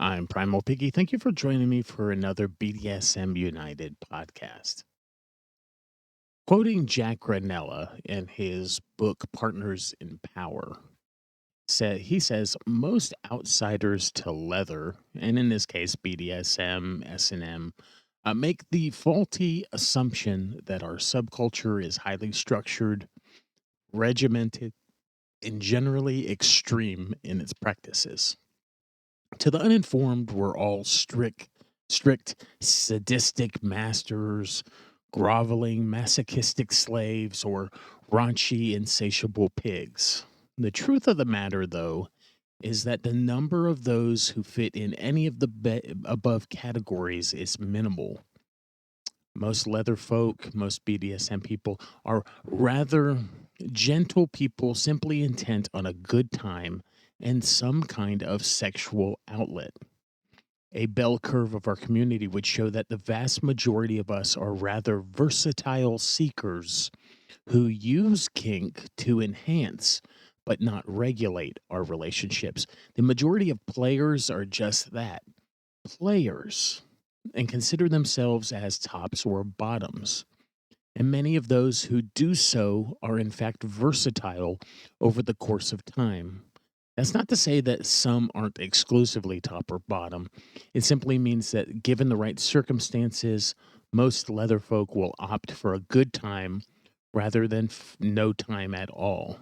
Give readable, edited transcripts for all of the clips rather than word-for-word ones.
I'm Primal Piggy. Thank you for joining me for another BDSM United podcast. Quoting Jack Granella in his book Partners in Power, he says most outsiders to leather, and in this case BDSM, S&M, make the faulty assumption that our subculture is highly structured, regimented, and generally extreme in its practices. To the uninformed, we're all strict, sadistic masters, groveling, masochistic slaves, or raunchy, insatiable pigs. The truth of the matter, though, is that the number of those who fit in any of the above categories is minimal. Most leather folk, most BDSM people are rather gentle people simply intent on a good time and some kind of sexual outlet. A bell curve of our community would show that the vast majority of us are rather versatile seekers who use kink to enhance but not regulate our relationships. The majority of players are just that, players, and consider themselves as tops or bottoms. And many of those who do so are in fact versatile over the course of time. That's not to say that some aren't exclusively top or bottom. It simply means that given the right circumstances, most leather folk will opt for a good time rather than no time at all.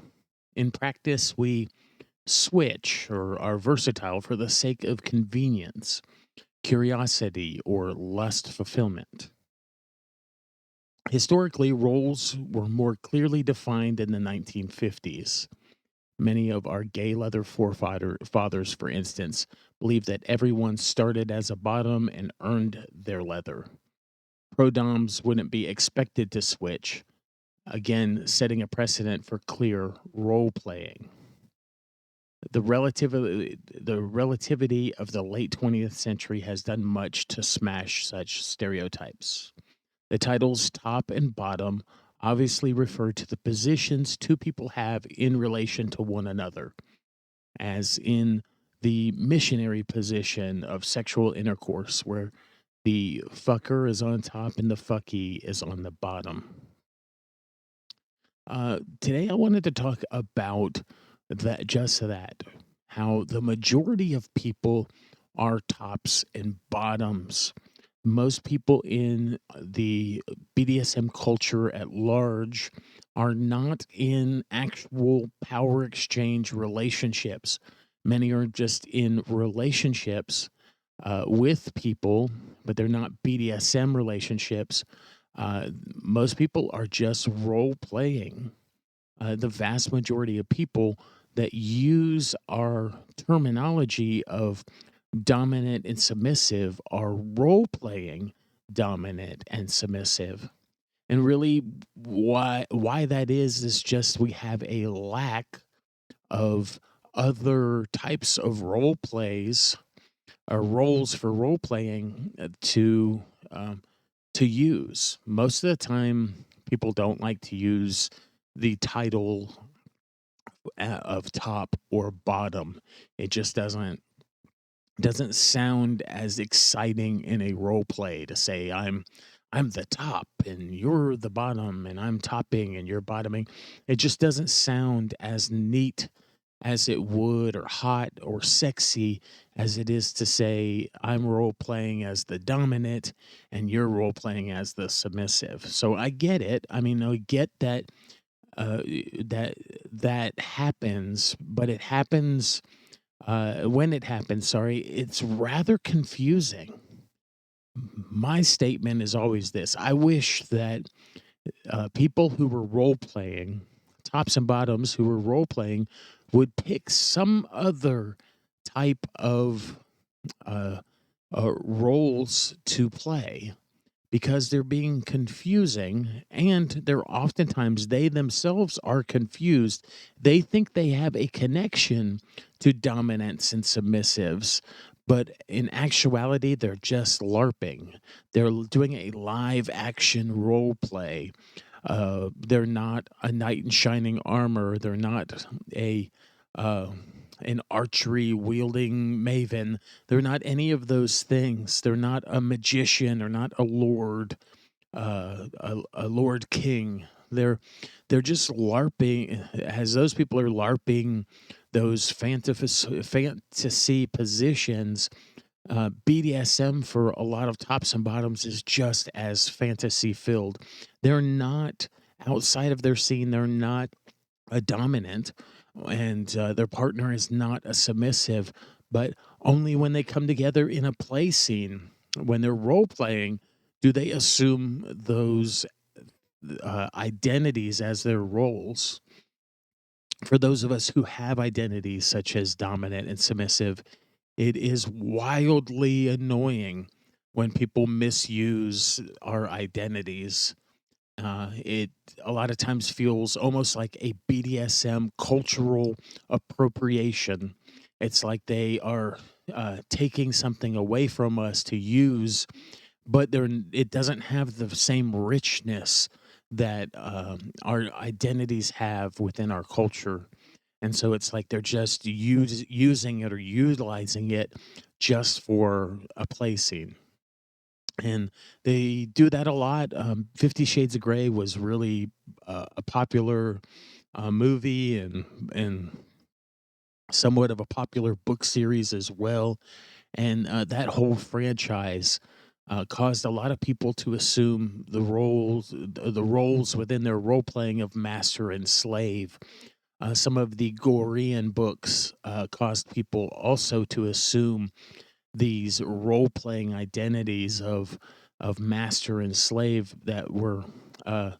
In practice, we switch or are versatile for the sake of convenience, curiosity, or lust fulfillment. Historically, roles were more clearly defined in the 1950s. Many of our gay leather forefathers, for instance, believed that everyone started as a bottom and earned their leather. Pro-doms wouldn't be expected to switch, again, setting a precedent for clear role-playing. The relativity of the late 20th century has done much to smash such stereotypes. The titles top and bottom obviously refer to the positions two people have in relation to one another, as in the missionary position of sexual intercourse, where the fucker is on top and the fucky is on the bottom. Today, I wanted to talk about that, how the majority of people are tops and bottoms. Most people in the BDSM culture at large are not in actual power exchange relationships. Many are just in relationships with people, but they're not BDSM relationships. Most people are just role playing. The vast majority of people that use our terminology of dominant and submissive are role playing dominant and submissive. And really why that is just we have a lack of other types of role plays or roles for role playing to use. Most of the time people don't like to use the title of top or bottom. It just doesn't sound as exciting in a role play to say I'm the top and you're the bottom and I'm topping and you're bottoming. It just doesn't sound as neat as it would or hot or sexy as it is to say I'm role playing as the dominant and you're role playing as the submissive. So I get it. I mean, I get that uh, that happens, but it happens when it happens, sorry, it's rather confusing. My statement is always this: I wish that people who were role playing, tops and bottoms who were role playing, would pick some other type of roles to play because they're being confusing and they're oftentimes they themselves are confused. They think they have a connection to dominants and submissives, but in actuality, they're just LARPing. They're doing a live action role play. They're not a knight in shining armor. They're not a an archery wielding maven. They're not any of those things. They're not a magician or not a lord, a lord king. They're just larping. As those people are larping those fantasy positions, BDSM for a lot of tops and bottoms is just as fantasy filled. They're not outside of their scene. They're not a dominant, and their partner is not a submissive. But only when they come together in a play scene, when they're role playing, do they assume those identities as their roles. For those of us who have identities such as dominant and submissive, it is wildly annoying when people misuse our identities. It a lot of times feels almost like a BDSM cultural appropriation. It's like they are taking something away from us to use, but it doesn't have the same richness that our identities have within our culture. And so it's like they're just using it or utilizing it just for a play scene. And they do that a lot. 50 Shades of Grey was really a popular movie and somewhat of a popular book series as well. And that whole franchise caused a lot of people to assume the roles within their role playing of master and slave. Some of the Gorean books caused people also to assume these role playing identities of master and slave uh,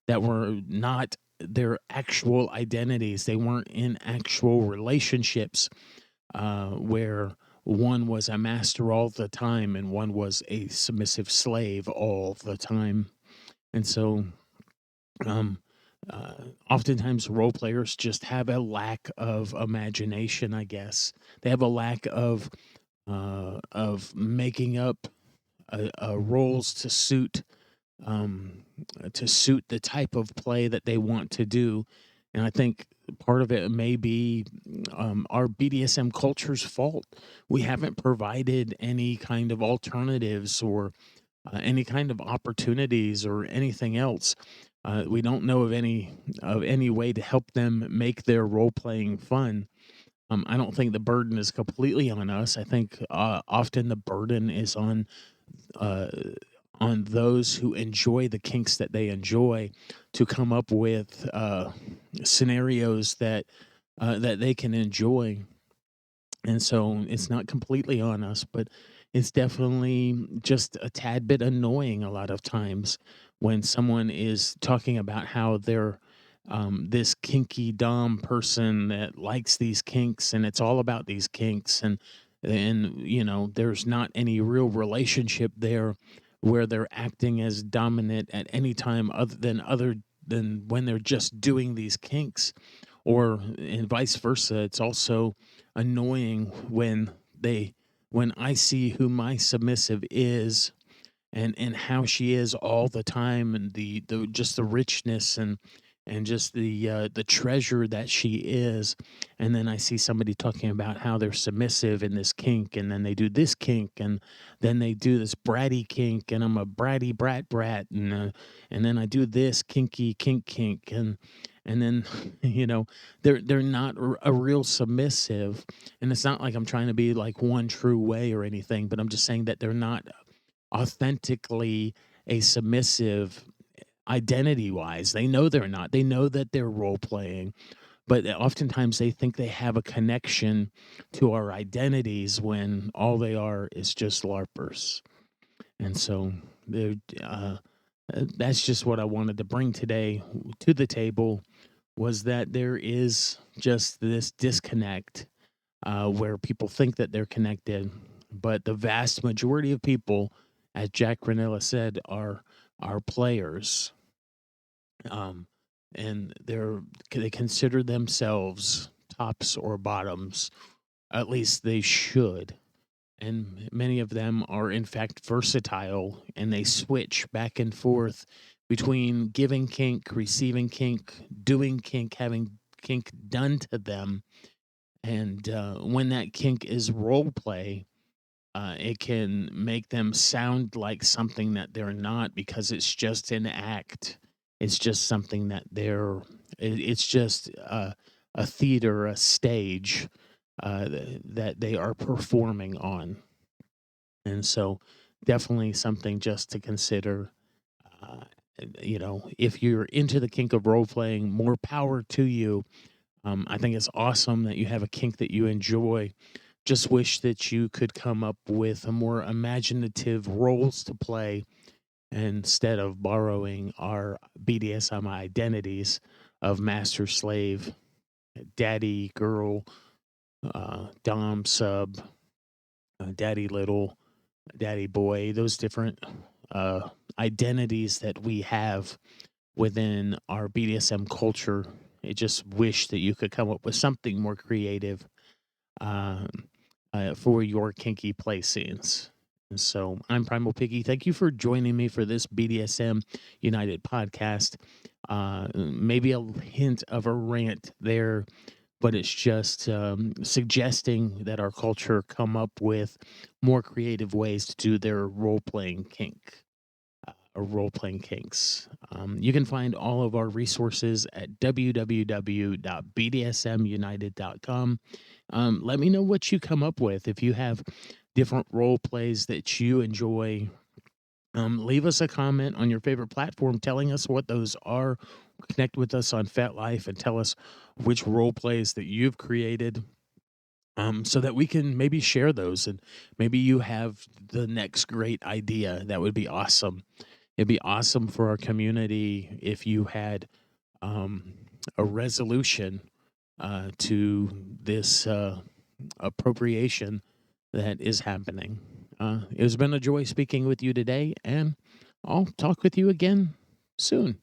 that were not their actual identities. They weren't in actual relationships where one was a master all the time and one was a submissive slave all the time. And so, um, oftentimes role players just have a lack of imagination, I guess. They have a lack of making up roles um, to suit the type of play that they want to do. And I think part of it may be our BDSM culture's fault. We haven't provided any kind of alternatives or any kind of opportunities or anything else. We don't know of any way to help them make their role playing fun. I don't think the burden is completely on us. I think often the burden is uh, on those who enjoy the kinks that they enjoy to come up with scenarios that they can enjoy. And so it's not completely on us, but it's definitely just a tad bit annoying a lot of times when someone is talking about how they're this kinky dom person that likes these kinks and it's all about these kinks and there's not any real relationship there where they're acting as dominant at any time other than when they're just doing these kinks, or and vice versa. It's also annoying when I see who my submissive is and how she is all the time, and the just the richness and just the treasure that she is. And then I see somebody talking about how they're submissive in this kink, and then they do this kink, and then they do this bratty kink, and I'm a bratty brat, and then I do this kinky kink, and then they're not a real submissive. And it's not like I'm trying to be like one true way or anything, but I'm just saying that they're not authentically a submissive identity wise. They know they're not. They know that they're role playing, but oftentimes they think they have a connection to our identities when all they are is just LARPers. And so they're, that's just what I wanted to bring today to the table, was that there is just this disconnect where people think that they're connected, but the vast majority of people, as Jack Granella said, are players, um, and they consider themselves tops or bottoms. At least they should. And many of them are in fact versatile, and they switch back and forth between giving kink, receiving kink, doing kink, having kink done to them. And when that kink is role play, it can make them sound like something that they're not, because it's just an act. It's just something that it's just a theater, a stage that they are performing on. And so, definitely something just to consider. Uh, if you're into the kink of role playing, more power to you. I think it's awesome that you have a kink that you enjoy. Just wish that you could come up with a more imaginative roles to play instead of borrowing our BDSM identities of master slave, daddy girl, dom sub, daddy little, daddy boy, those different identities that we have within our BDSM culture. I just wish that you could come up with something more creative um, for your kinky play scenes. And so I'm Primal Piggy. Thank you for joining me for this BDSM United podcast. Maybe a hint of a rant there, but it's just suggesting that our culture come up with more creative ways to do their role playing kink. Or role playing kinks. You can find all of our resources at www.bdsmunited.com. Let me know what you come up with. If you have different role plays that you enjoy, leave us a comment on your favorite platform telling us what those are. Connect with us on FetLife and tell us which role plays that you've created. So that we can maybe share those, and maybe you have the next great idea. That would be awesome. It'd be awesome for our community if you had um, a resolution to this appropriation that is happening. It has been a joy speaking with you today, and I'll talk with you again soon.